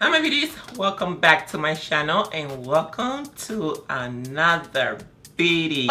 Hi my beauties, welcome back to my channel and welcome to another video.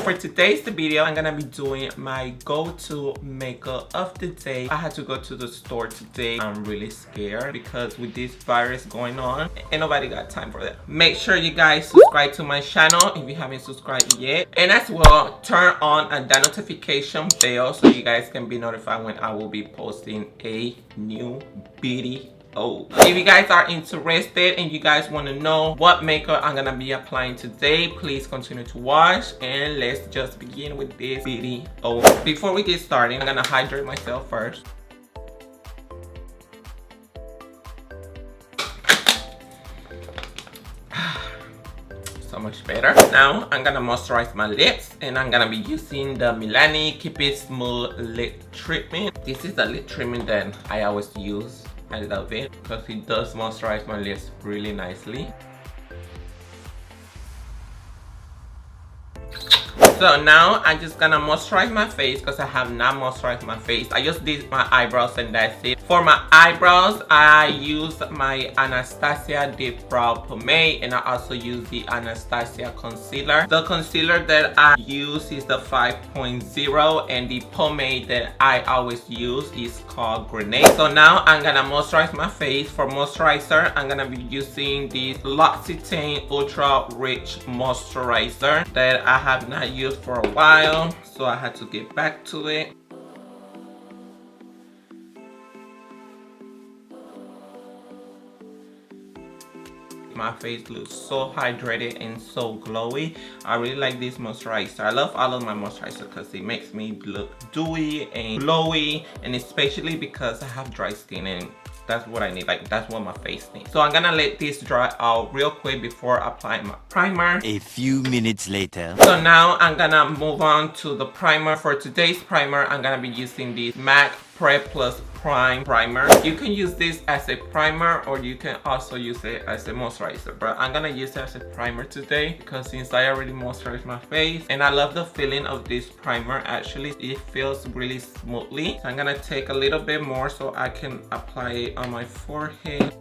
For today's video, I'm gonna be doing my go-to makeup of the day. I had to go to the store today. I'm really scared because with this virus going on, ain't nobody got time for that. Make sure you guys subscribe to my channel if you haven't subscribed yet. And as well, turn on that notification bell so you guys can be notified when I will be posting a new video. If you guys are interested and you guys want to know what makeup I'm gonna be applying today, please continue to watch and let's just begin with this video. Before we get started, I'm gonna hydrate myself first. So much better. Now I'm gonna moisturize my lips and I'm gonna be using the Milani Keep It Smooth lip treatment. This is the lip treatment that I always use. I love it because it does moisturize my lips really nicely. So now I'm just gonna moisturize my face because I have not moisturized my face. I just did my eyebrows and that's it. For my eyebrows, I use my Anastasia Deep Brow Pomade and I also use the Anastasia Concealer. The concealer that I use is the 5.0 and the pomade that I always use is called Grwm. So now I'm gonna moisturize my face. For moisturizer, I'm gonna be using this L'Occitane Ultra Rich Moisturizer that I have not used for a while, so I had to get back to it. My face looks so hydrated and so glowy. I really like this moisturizer. I love all of my moisturizer because it makes me look dewy and glowy, and especially because I have dry skin and that's what I need, like that's what my face needs. So I'm gonna let this dry out real quick before applying my primer. A few minutes later. So now I'm gonna move on to the primer. For today's primer, I'm gonna be using this MAC Prep Plus Prime Primer. You can use this as a primer or you can also use it as a moisturizer, but I'm gonna use it as a primer today because since I already moisturized my face and I love the feeling of this primer. Actually, it feels really smoothly. So I'm gonna take a little bit more so I can apply it on my forehead.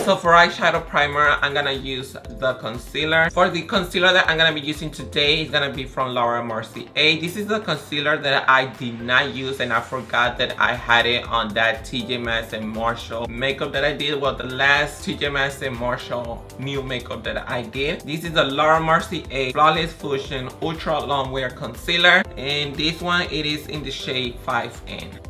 So for eyeshadow primer, I'm gonna use the concealer. For the concealer that I'm gonna be using today is gonna be from Mercier. This is the concealer that I did not use and I forgot that I had it on that TJ Maxx and Marshall makeup that I did. Well, the last TJ Maxx and Marshall new makeup that I did. This is the Mercier Flawless Fusion Ultra-Longwear Concealer, and this one, it is in the shade 5N.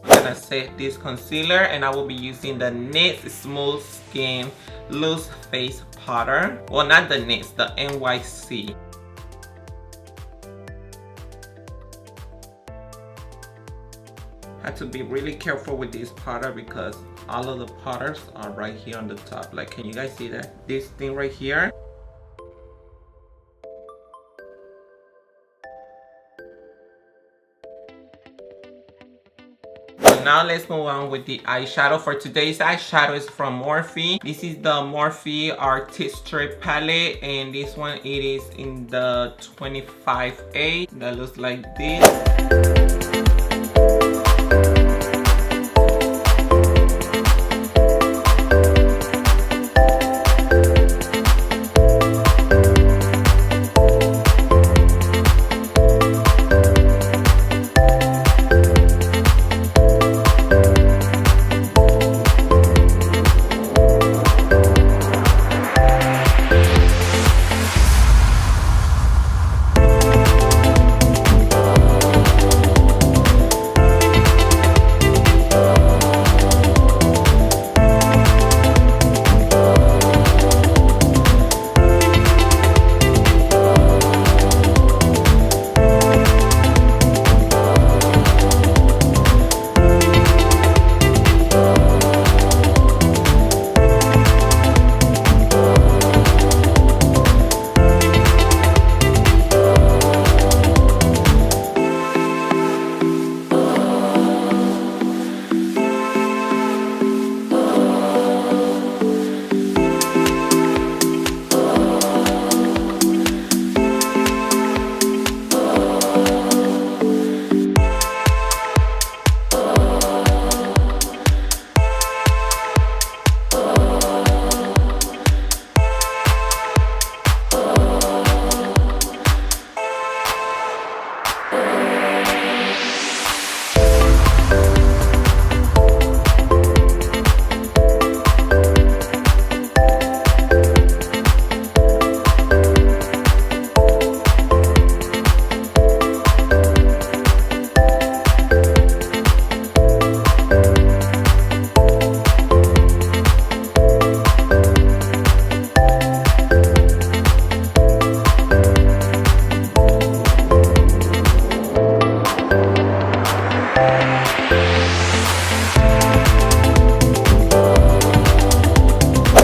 I'm gonna set this concealer and I will be using the NYX Smooth Skin Loose Face Powder. Well, not the NYX, the NYC. I have to be really careful with this powder because all of the powders are right here on the top. Like, can you guys see that? This thing right here. Now let's move on with the eyeshadow. For today's eyeshadow is from Morphe. This is the Morphe Artistry palette and this one, it is in the 25A. That looks like this.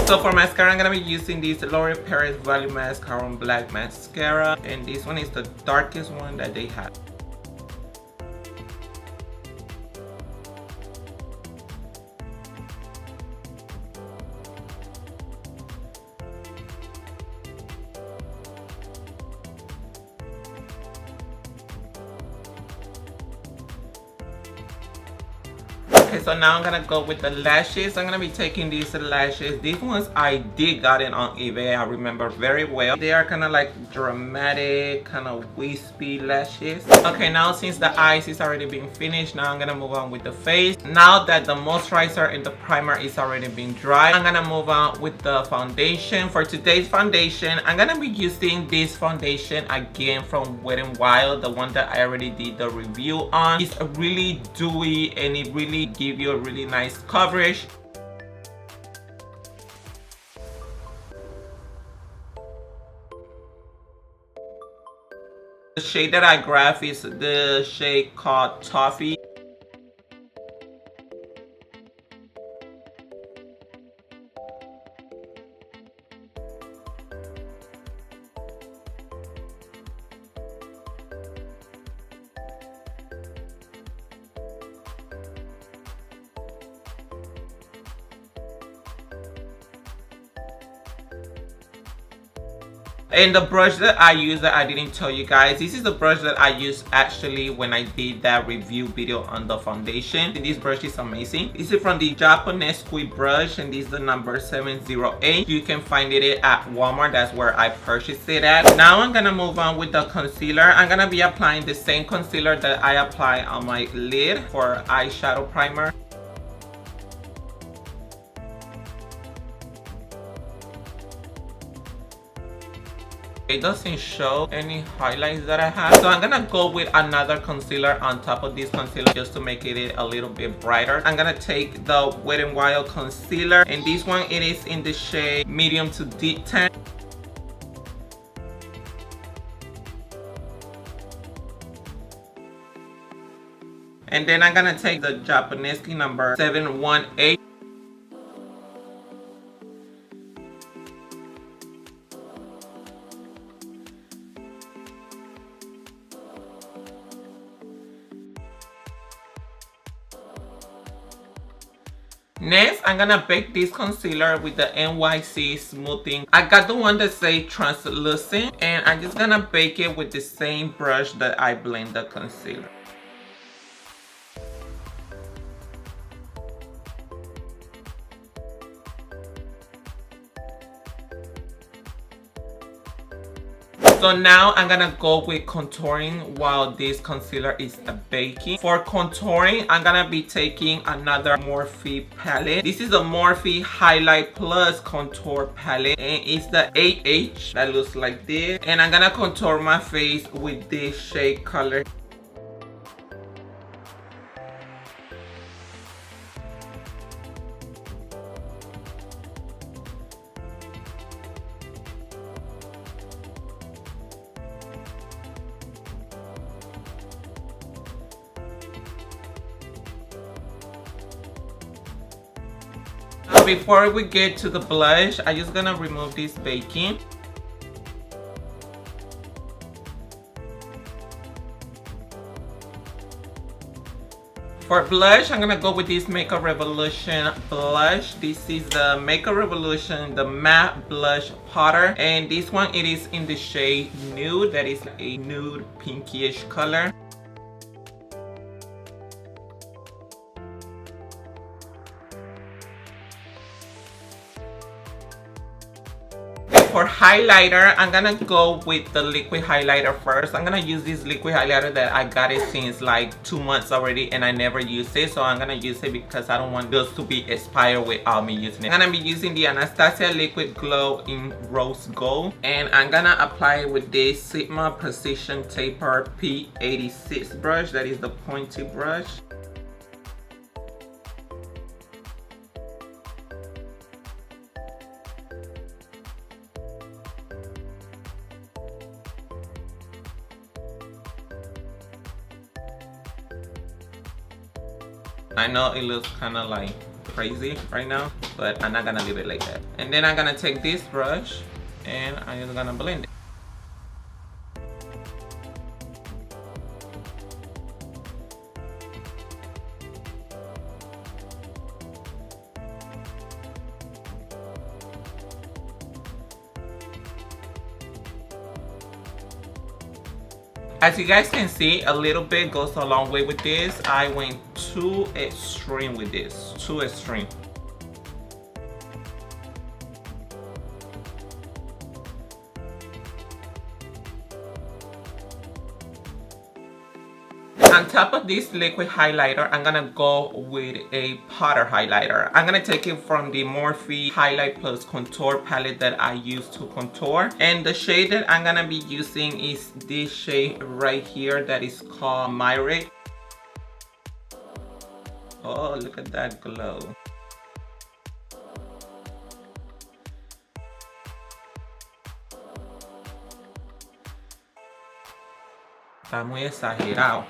So for mascara, I'm gonna be using this L'Oreal Paris Voluminous Carbon Black Mascara, and this one is the darkest one that they have. Okay, so now I'm gonna go with the lashes. I'm gonna be taking these lashes. These ones I did got it on eBay. I remember very well. They are kind of like dramatic, kind of wispy lashes. Okay, now since the eyes is already being finished, now I'm gonna move on with the face. Now that the moisturizer and the primer is already being dry, I'm gonna move on with the foundation. For today's foundation, I'm gonna be using this foundation again from Wet n Wild, the one that I already did the review on. It's really dewy and it really give you a really nice coverage. The shade that I grabbed is the shade called Toffee. And the brush that I use that I didn't tell you guys, this is the brush that I used actually when I did that review video on the foundation. And this brush is amazing. This is from the Japanese squid brush, and this is the number 708. You can find it at Walmart. That's where I purchased it at. Now I'm gonna move on with the concealer. I'm gonna be applying the same concealer that I apply on my lid for eyeshadow primer. It doesn't show any highlights that I have, so I'm gonna go with another concealer on top of this concealer just to make it a little bit brighter. I'm gonna take the Wet n Wild concealer, and this one it is in the shade medium to deep tan. And then I'm gonna take the Japanese number 718. Next, I'm gonna bake this concealer with the NYC smoothing. I got the one that say translucent, and I'm just gonna bake it with the same brush that I blend the concealer. So now I'm gonna go with contouring while this concealer is baking. For contouring, I'm gonna be taking another Morphe palette. This is a Morphe Highlight Plus Contour palette, and it's the 8H that looks like this. And I'm gonna contour my face with this shade color. Before we get to the blush, I'm just gonna remove this baking. For blush, I'm gonna go with this Makeup Revolution blush. This is the Makeup Revolution, the matte blush powder, and this one it is in the shade Nude. That is a nude pinkish color. For highlighter, I'm gonna go with the liquid highlighter first. I'm gonna use this liquid highlighter that I got it since like 2 months already, and I never used it, so I'm gonna use it because I don't want those to be expired without me using it. I'm gonna be using the Anastasia Liquid Glow in Rose Gold, and I'm gonna apply it with this Sigma Precision Taper P86 brush. That is the pointy brush. I know it looks kind of like crazy right now, but I'm not gonna leave it like that. And then I'm gonna take this brush and I'm just gonna blend it. As you guys can see, a little bit goes a long way with this. I went too extreme with this, too extreme. On top of this liquid highlighter, I'm gonna go with a powder highlighter. I'm gonna take it from the Morphe Highlight Plus Contour palette that I use to contour. And the shade that I'm gonna be using is this shade right here that is called Myrick. Oh, look at that glow. Está muy exagerado.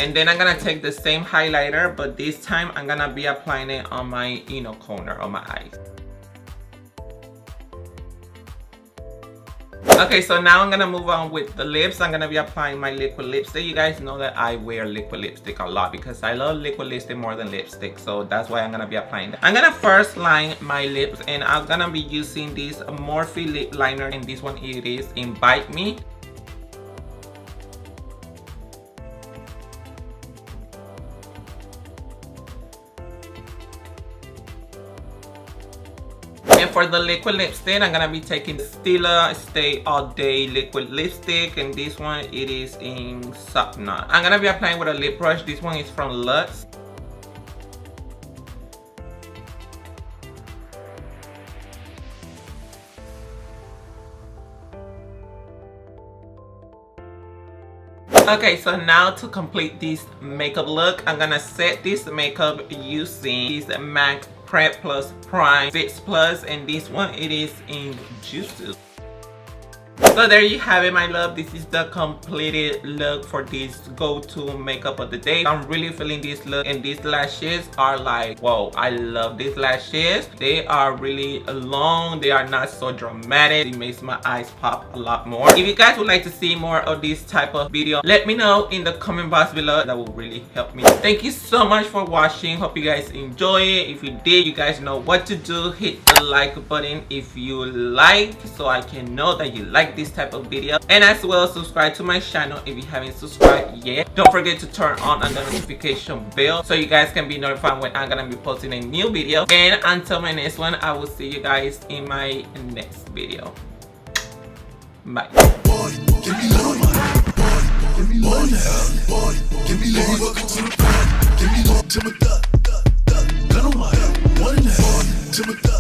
And then I'm gonna take the same highlighter, but this time I'm gonna be applying it on my inner corner of my eyes. Okay, so now I'm gonna move on with the lips. I'm gonna be applying my liquid lipstick. You guys know that I wear liquid lipstick a lot because I love liquid lipstick more than lipstick. So that's why I'm gonna be applying that. I'm gonna first line my lips and I'm gonna be using this Morphe lip liner, and this one it is in Bite Me. And for the liquid lipstick, I'm gonna be taking Stila Stay All Day liquid lipstick, and this one it is in Sogno. I'm gonna be applying with a lip brush. This one is from Luxe. Okay, so now to complete this makeup look, I'm gonna set this makeup using this MAC Prep Plus Prime Fix Plus, and this one it is in Juices. So there you have it, my love. This is the completed look for this go-to makeup of the day. I'm really feeling this look, and these lashes are like, whoa, I love these lashes. They are really long. They are not so dramatic. It makes my eyes pop a lot more. If you guys would like to see more of this type of video, let me know in the comment box below. That will really help me. Thank you so much for watching. Hope you guys enjoy it. If you did, you guys know what to do. Hit the like button if you like, so I can know that you like this type of video, and as well subscribe to my channel if you haven't subscribed yet. Don't forget to turn on the notification bell so you guys can be notified when I'm gonna be posting a new video. And until my next one, I will see you guys in my next video. Bye. Give me